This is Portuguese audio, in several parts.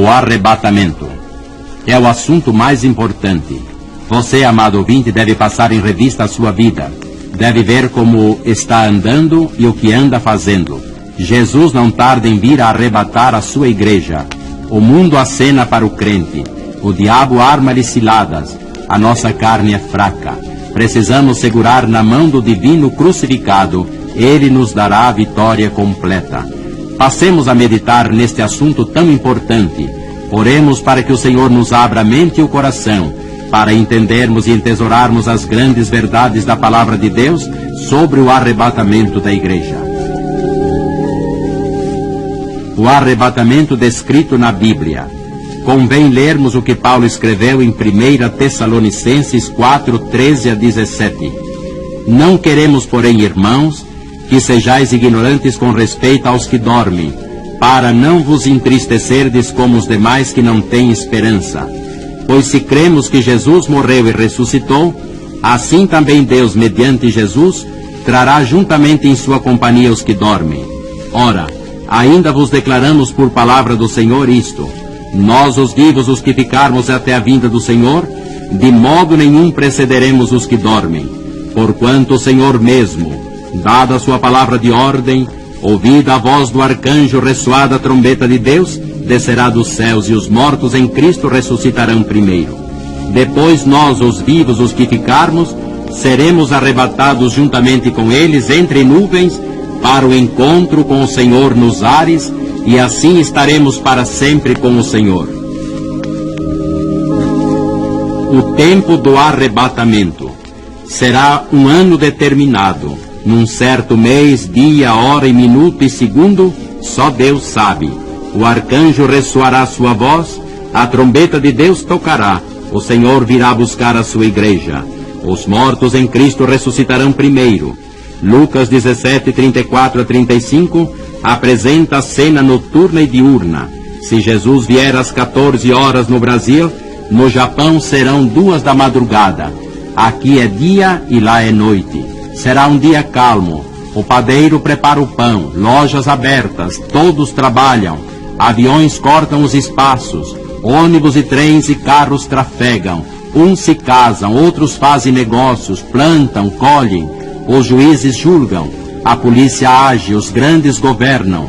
O arrebatamento é o assunto mais importante. Você, amado ouvinte, deve passar em revista a sua vida. Deve ver como está andando e o que anda fazendo. Jesus não tarda em vir a arrebatar a sua igreja. O mundo acena para o crente. O diabo arma-lhe ciladas. A nossa carne é fraca. Precisamos segurar na mão do divino crucificado. Ele nos dará a vitória completa. Passemos a meditar neste assunto tão importante. Oremos para que o Senhor nos abra a mente e o coração, para entendermos e entesourarmos as grandes verdades da Palavra de Deus sobre o arrebatamento da igreja. O arrebatamento descrito na Bíblia. Convém lermos o que Paulo escreveu em 1 Tessalonicenses 4, 13 a 17. Não queremos, porém, irmãos, que sejais ignorantes com respeito aos que dormem, para não vos entristecerdes como os demais que não têm esperança. Pois se cremos que Jesus morreu e ressuscitou, assim também Deus, mediante Jesus, trará juntamente em sua companhia os que dormem. Ora, ainda vos declaramos por palavra do Senhor isto: nós, os vivos, os que ficarmos até a vinda do Senhor, de modo nenhum precederemos os que dormem. Porquanto o Senhor mesmo, dada a sua palavra de ordem, ouvida a voz do arcanjo, ressoada a trombeta de Deus, descerá dos céus, e os mortos em Cristo ressuscitarão primeiro. Depois nós, os vivos, os que ficarmos, seremos arrebatados juntamente com eles entre nuvens, para o encontro com o Senhor nos ares, e assim estaremos para sempre com o Senhor. O tempo do arrebatamento será um ano determinado. Num certo mês, dia, hora e minuto e segundo, só Deus sabe. O arcanjo ressoará sua voz, a trombeta de Deus tocará, o Senhor virá buscar a sua igreja. Os mortos em Cristo ressuscitarão primeiro. Lucas 17, 34 a 35, apresenta a cena noturna e diurna. Se Jesus vier às 14 horas no Brasil, no Japão serão 2 da madrugada. Aqui é dia e lá é noite. Será um dia calmo. O padeiro prepara o pão, lojas abertas, todos trabalham, aviões cortam os espaços, ônibus e trens e carros trafegam, uns se casam, outros fazem negócios, plantam, colhem, os juízes julgam, a polícia age, os grandes governam.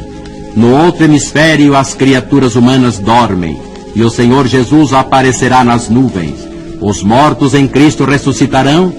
No outro hemisfério as criaturas humanas dormem, e o Senhor Jesus aparecerá nas nuvens. Os mortos em Cristo ressuscitarão,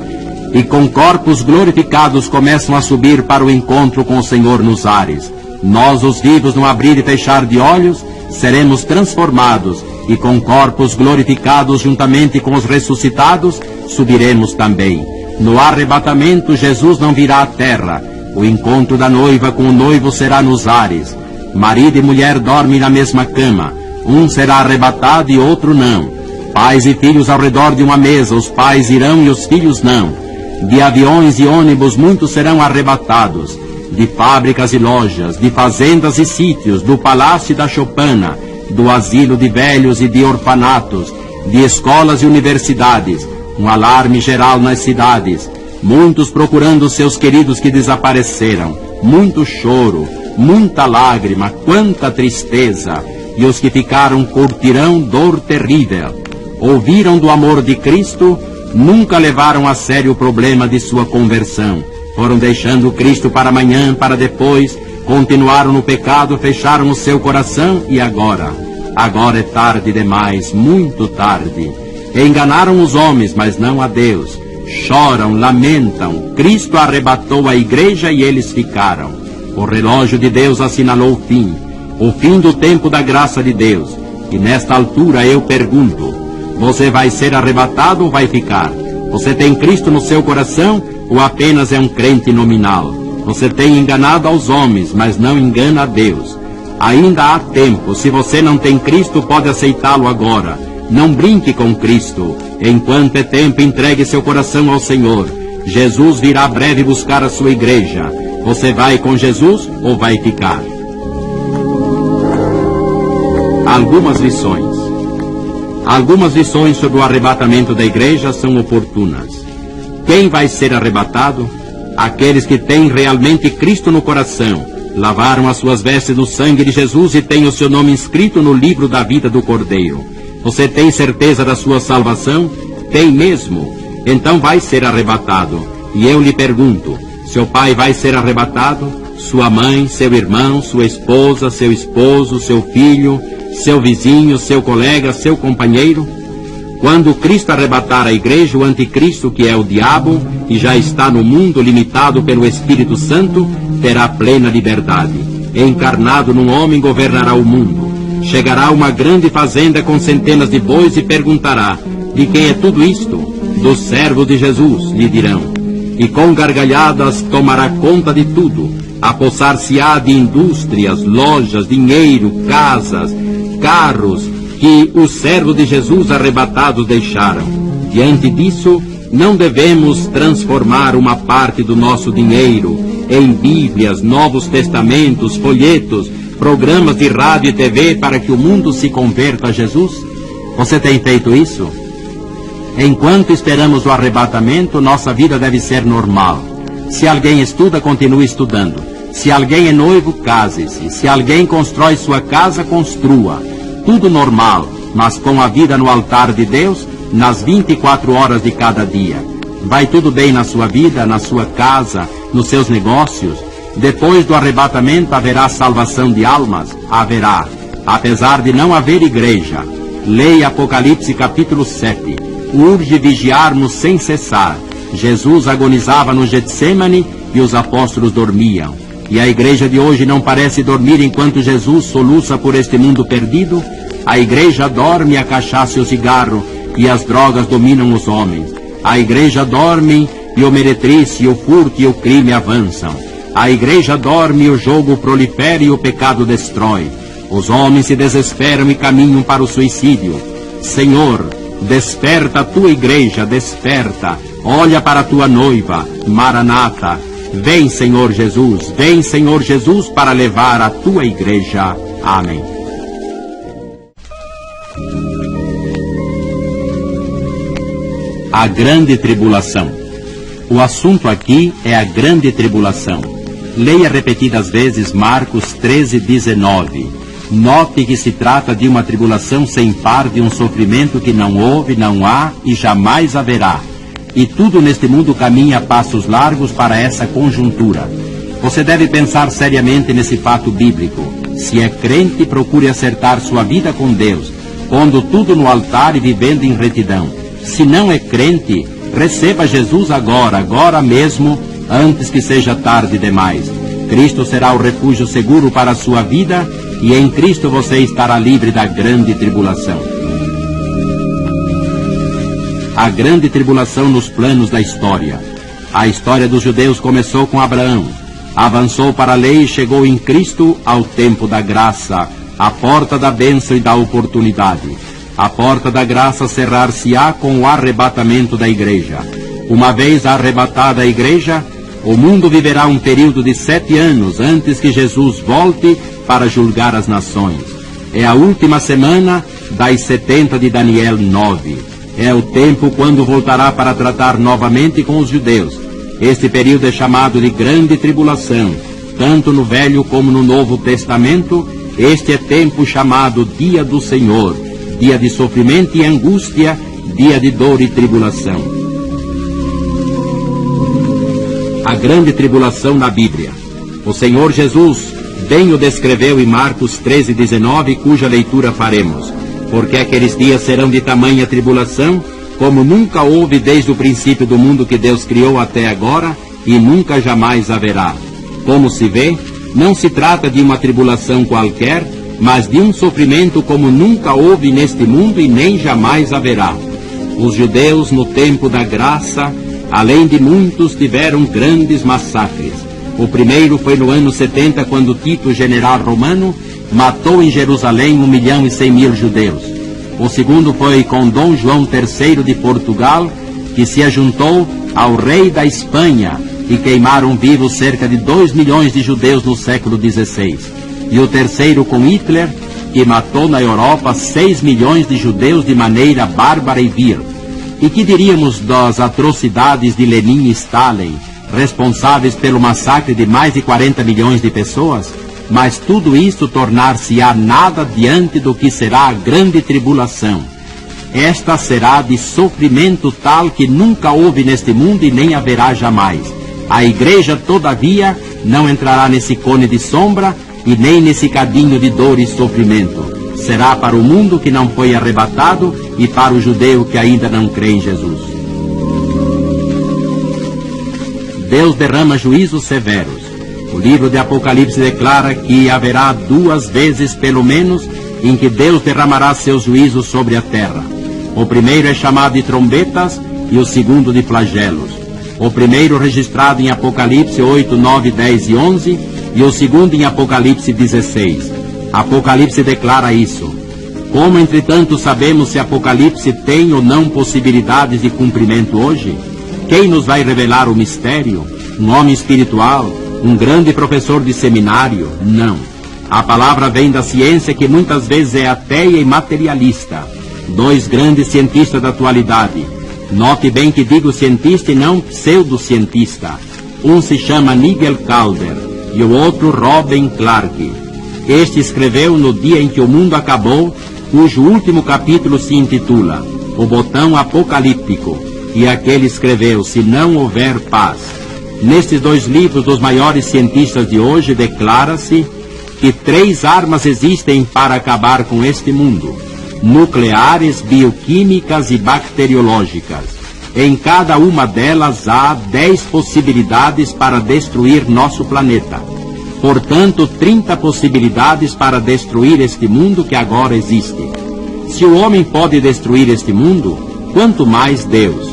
e com corpos glorificados começam a subir para o encontro com o Senhor nos ares. Nós, os vivos, no abrir e fechar de olhos, seremos transformados, e com corpos glorificados juntamente com os ressuscitados, subiremos também. No arrebatamento, Jesus não virá à terra. O encontro da noiva com o noivo será nos ares. Marido e mulher dormem na mesma cama. Um será arrebatado e outro não. Pais e filhos ao redor de uma mesa, os pais irão e os filhos não. De aviões e ônibus muitos serão arrebatados, de fábricas e lojas, de fazendas e sítios, do palácio e da choupana, do asilo de velhos e de orfanatos, de escolas e universidades, um alarme geral nas cidades, muitos procurando seus queridos que desapareceram, muito choro, muita lágrima, quanta tristeza, e os que ficaram curtirão dor terrível. Ouviram do amor de Cristo, nunca levaram a sério o problema de sua conversão. Foram deixando Cristo para amanhã, para depois, continuaram no pecado, fecharam o seu coração e agora? Agora é tarde demais, muito tarde. Enganaram os homens, mas não a Deus. Choram, lamentam. Cristo arrebatou a igreja e eles ficaram. O relógio de Deus assinalou o fim do tempo da graça de Deus. E nesta altura eu pergunto, você vai ser arrebatado ou vai ficar? Você tem Cristo no seu coração ou apenas é um crente nominal? Você tem enganado aos homens, mas não engana a Deus. Ainda há tempo. Se você não tem Cristo, pode aceitá-lo agora. Não brinque com Cristo. Enquanto é tempo, entregue seu coração ao Senhor. Jesus virá breve buscar a sua igreja. Você vai com Jesus ou vai ficar? Algumas lições. Algumas lições sobre o arrebatamento da igreja são oportunas. Quem vai ser arrebatado? Aqueles que têm realmente Cristo no coração, Lavaram as suas vestes no sangue de Jesus e têm o seu nome inscrito no livro da vida do Cordeiro. Você tem certeza da sua salvação? Tem mesmo. Então vai ser arrebatado. E eu lhe pergunto, seu pai vai ser arrebatado? Sua mãe, seu irmão, sua esposa, seu esposo, seu filho, seu vizinho, seu colega, seu companheiro? Quando Cristo arrebatar a igreja, o anticristo, que é o diabo, e já está no mundo limitado pelo Espírito Santo, terá plena liberdade. Encarnado num homem, governará o mundo. Chegará a uma grande fazenda com centenas de bois e perguntará, de quem é tudo isto? Do servo de Jesus, lhe dirão. E com gargalhadas tomará conta de tudo. Apossar-se-á de indústrias, lojas, dinheiro, casas, carros, que os servos de Jesus arrebatados deixaram. Diante disso, não devemos transformar uma parte do nosso dinheiro em Bíblias, Novos Testamentos, folhetos, programas de rádio e TV para que o mundo se converta a Jesus? Você tem feito isso? Enquanto esperamos o arrebatamento, nossa vida deve ser normal. Se alguém estuda, continue estudando. Se alguém é noivo, case-se. Se alguém constrói sua casa, construa. Tudo normal, mas com a vida no altar de Deus, nas 24 horas de cada dia. Vai tudo bem na sua vida, na sua casa, nos seus negócios? Depois do arrebatamento haverá salvação de almas? Haverá, apesar de não haver igreja. Leia Apocalipse capítulo 7. Urge vigiarmos sem cessar. Jesus agonizava no Getsêmani e os apóstolos dormiam. E a igreja de hoje não parece dormir enquanto Jesus soluça por este mundo perdido? A igreja dorme, a cachaça e o cigarro, e as drogas dominam os homens. A igreja dorme, e o meretriz, e o furto e o crime avançam. A igreja dorme, e o jogo prolifera e o pecado destrói. Os homens se desesperam e caminham para o suicídio. Senhor, desperta a tua igreja, desperta. Olha para a tua noiva, Maranata. Vem, Senhor Jesus, para levar a tua igreja. Amém. A grande tribulação. O assunto aqui é a grande tribulação. Leia repetidas vezes Marcos 13:19. Note que se trata de uma tribulação sem par, de um sofrimento que não houve, não há e jamais haverá. E tudo neste mundo caminha a passos largos para essa conjuntura. Você deve pensar seriamente nesse fato bíblico. Se é crente, procure acertar sua vida com Deus, pondo tudo no altar e vivendo em retidão. Se não é crente, receba Jesus agora mesmo, antes que seja tarde demais. Cristo será o refúgio seguro para a sua vida, e em Cristo você estará livre da grande tribulação. A grande tribulação nos planos da história. A história dos judeus começou com Abraão, avançou para a lei e chegou em Cristo ao tempo da graça, a porta da bênção e da oportunidade. A porta da graça cerrar-se-á com o arrebatamento da igreja. Uma vez arrebatada a igreja, o mundo viverá um período de 7 anos antes que Jesus volte para julgar as nações. É a última semana das 70 de Daniel 9. É o tempo quando voltará para tratar novamente com os judeus. Este período é chamado de Grande Tribulação. Tanto no Velho como no Novo Testamento, este é tempo chamado Dia do Senhor, dia de sofrimento e angústia, dia de dor e tribulação. A grande tribulação na Bíblia. O Senhor Jesus bem o descreveu em Marcos 13:19, cuja leitura faremos. Porque aqueles dias serão de tamanha tribulação, como nunca houve desde o princípio do mundo que Deus criou até agora, e nunca jamais haverá. Como se vê, não se trata de uma tribulação qualquer, mas de um sofrimento como nunca houve neste mundo e nem jamais haverá. Os judeus, no tempo da graça, além de muitos, tiveram grandes massacres. O primeiro foi no ano 70, quando Tito, general romano, matou em Jerusalém 1.100.000 judeus. O segundo foi com Dom João III de Portugal, que se ajuntou ao rei da Espanha e queimaram vivos cerca de 2 milhões de judeus no século XVI. E o terceiro com Hitler, que matou na Europa 6 milhões de judeus de maneira bárbara e vil. E que diríamos das atrocidades de Lenin e Stalin, responsáveis pelo massacre de mais de 40 milhões de pessoas, mas tudo isso tornar-se-á nada diante do que será a grande tribulação. Esta será de sofrimento tal que nunca houve neste mundo e nem haverá jamais. A igreja, todavia, não entrará nesse cone de sombra e nem nesse cadinho de dor e sofrimento. Será para o mundo que não foi arrebatado e para o judeu que ainda não crê em Jesus. Deus derrama juízos severos. O livro de Apocalipse declara que haverá 2 vezes, pelo menos, em que Deus derramará seus juízos sobre a terra. O primeiro é chamado de trombetas e o segundo de flagelos. O primeiro registrado em Apocalipse 8, 9, 10 e 11 e o segundo em Apocalipse 16. Apocalipse declara isso. Como, entretanto, sabemos se Apocalipse tem ou não possibilidades de cumprimento hoje? Quem nos vai revelar o mistério? Um homem espiritual? Um grande professor de seminário? Não. A palavra vem da ciência, que muitas vezes é ateia e materialista. 2 grandes cientistas da atualidade. Note bem que digo cientista e não pseudocientista. Um se chama Nigel Calder e o outro Robin Clark. Este escreveu no dia em que o mundo acabou, cujo último capítulo se intitula O Botão Apocalíptico, e aquele escreveu Se Não Houver Paz. Nestes 2 livros dos maiores cientistas de hoje declara-se que 3 armas existem para acabar com este mundo: nucleares, bioquímicas e bacteriológicas. Em cada uma delas há 10 possibilidades para destruir nosso planeta. Portanto, 30 possibilidades para destruir este mundo que agora existe. Se o homem pode destruir este mundo, quanto mais Deus.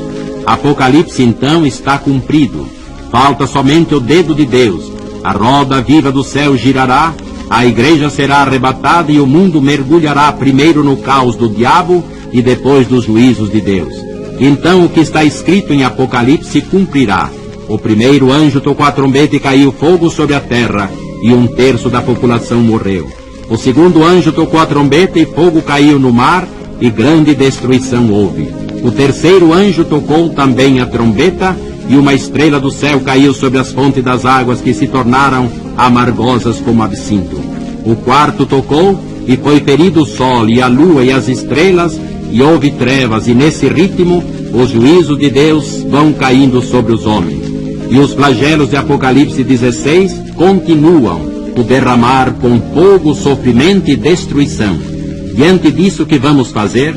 Apocalipse, então, está cumprido. Falta somente o dedo de Deus. A roda viva do céu girará, a igreja será arrebatada e o mundo mergulhará primeiro no caos do diabo e depois dos juízos de Deus. Então o que está escrito em Apocalipse se cumprirá. O primeiro anjo tocou a trombeta e caiu fogo sobre a terra, e 1/3 da população morreu. O segundo anjo tocou a trombeta e fogo caiu no mar, e grande destruição houve. O terceiro anjo tocou também a trombeta, e uma estrela do céu caiu sobre as fontes das águas, que se tornaram amargosas como absinto. O quarto tocou, e foi ferido o sol, e a lua, e as estrelas, e houve trevas, e nesse ritmo os juízos de Deus vão caindo sobre os homens. E os flagelos de Apocalipse 16 continuam, o derramar com fogo, sofrimento e destruição. Diante disso, que vamos fazer?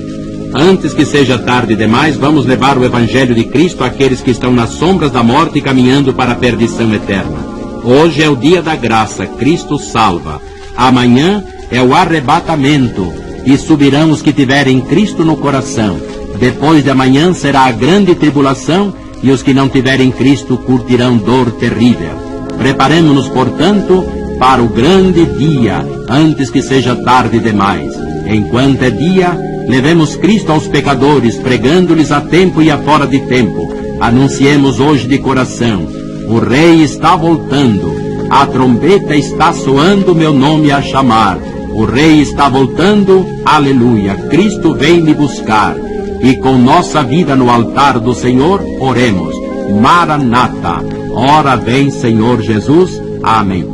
Antes que seja tarde demais, vamos levar o Evangelho de Cristo àqueles que estão nas sombras da morte e caminhando para a perdição eterna. Hoje é o dia da graça, Cristo salva. Amanhã é o arrebatamento, e subirão os que tiverem Cristo no coração. Depois de amanhã será a grande tribulação, e os que não tiverem Cristo curtirão dor terrível. Preparemo-nos, portanto, para o grande dia, antes que seja tarde demais. Enquanto é dia, levemos Cristo aos pecadores, pregando-lhes a tempo e a fora de tempo. Anunciemos hoje de coração: o Rei está voltando, a trombeta está soando, meu nome a chamar. O Rei está voltando, aleluia, Cristo vem me buscar. E com nossa vida no altar do Senhor, oremos: Maranata, ora vem Senhor Jesus. Amém.